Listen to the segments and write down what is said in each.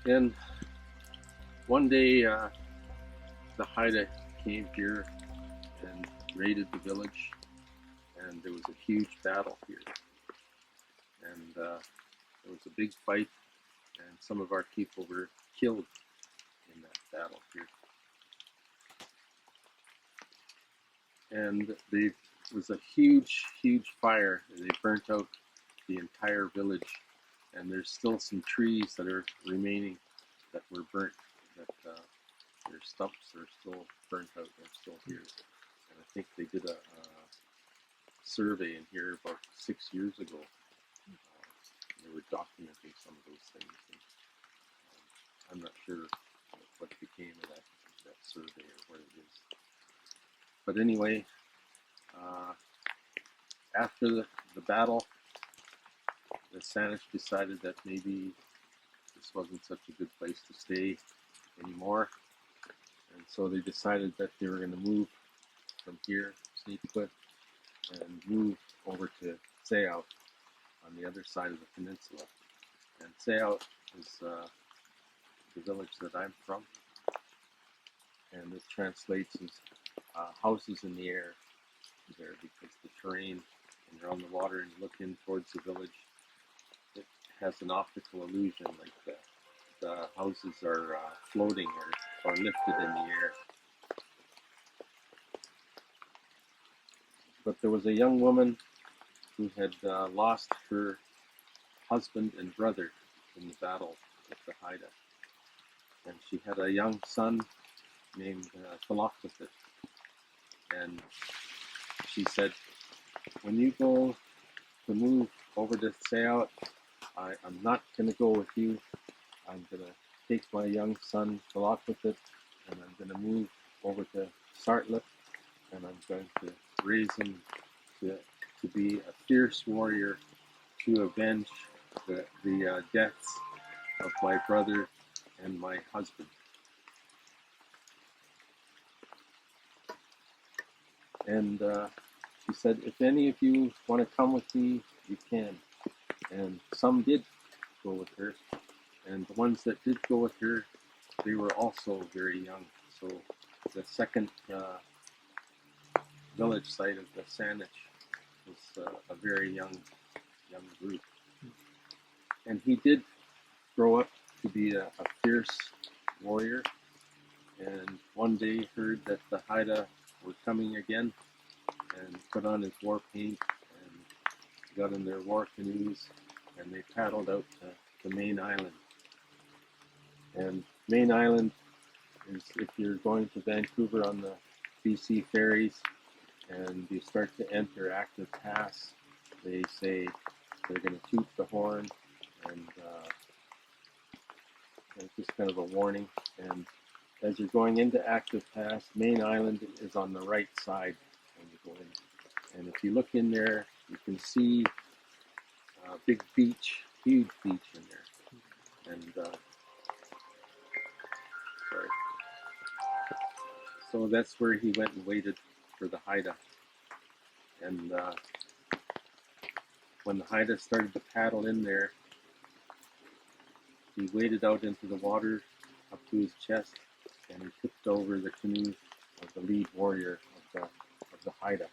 And one day, the Haida came here and raided the village, and there was a huge battle here. And there was a big fight, and some of our people were killed in that battle here. And there was a huge, huge fire. They burnt out the entire village, and there's still some trees that are remaining that were burnt. That their stumps are still burnt out. They're still here, and I think they did a survey in here about 6 years ago. They were documenting some of those things. And, I'm not sure what became of that survey or what it is. But anyway, after the battle, the SÄNIĆ decided that maybe this wasn't such a good place to stay anymore. And so they decided that they were going to move from here, SÄNIDÞEÐEÐ�, and move over to SÄNIĆ on the other side of the peninsula. And SÄNIĆ is the village that I'm from, and it translates as houses in the air there, because the terrain, when you're on the water and you look in towards the village, it has an optical illusion, like the houses are floating or lifted in the air. But there was a young woman who had lost her husband and brother in the battle with the Haida. And she had a young son named SÄNIDÞEÐEÐ�. And she said, when you go to move over to SÄNIĆ, I'm not going to go with you. I'm going to take my young son SÄNIDÞEÐEÐ�, and I'm going to move over to SÄNIDÞEÐEÐ, and I'm going to raise him to be a fierce warrior to avenge the deaths of my brother and my husband. And she said, if any of you want to come with me, you can. And some did go with her. And the ones that did go with her, they were also very young. So the second village site of the SÄNIĆ was a very young group. And he did grow up to be a fierce warrior. And one day heard that the Haida were coming again, and put on his war paint and got in their war canoes, and they paddled out to Main Island. And Main Island is, if you're going to Vancouver on the BC ferries and you start to enter Active Pass, they say they're going to toot the horn, and it's just kind of a warning. And as you're going into Active Pass, Main Island is on the right side when you go in. And if you look in there, you can see a big beach, huge beach in there. And sorry. So that's where he went and waited for the Haida. And when the Haida started to paddle in there, he waded out into the water up to his chest, and he tipped over the canoe of the lead warrior of the Haida.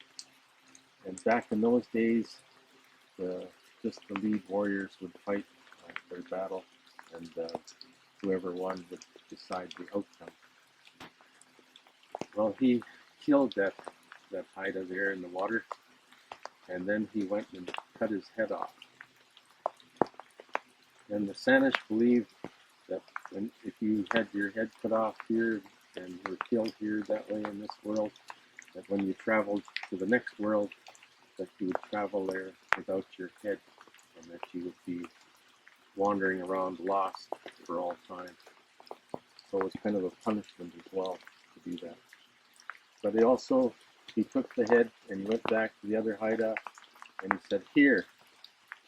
And back in those days, just the lead warriors would fight their battle, and whoever won would decide the outcome. Well, he killed that Haida there in the water, and then he went and cut his head off. And the SÄNIĆ believed that if you had your head cut off here and were killed here that way in this world, that when you traveled to the next world, that you would travel there without your head, and that you would be wandering around lost for all time. So it was kind of a punishment as well to do that. But he took the head and he went back to the other Haida, and he said, here,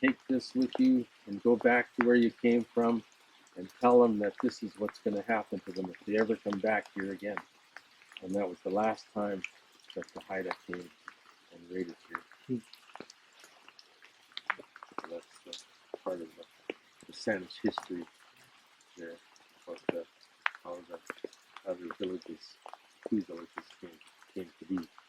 take this with you and go back to where you came from, and tell them that this is what's going to happen to them if they ever come back here again. And that was the last time that the Haida came and raided here. So that's part of the SÄNIĆ history there. delicious, too delicious came to be.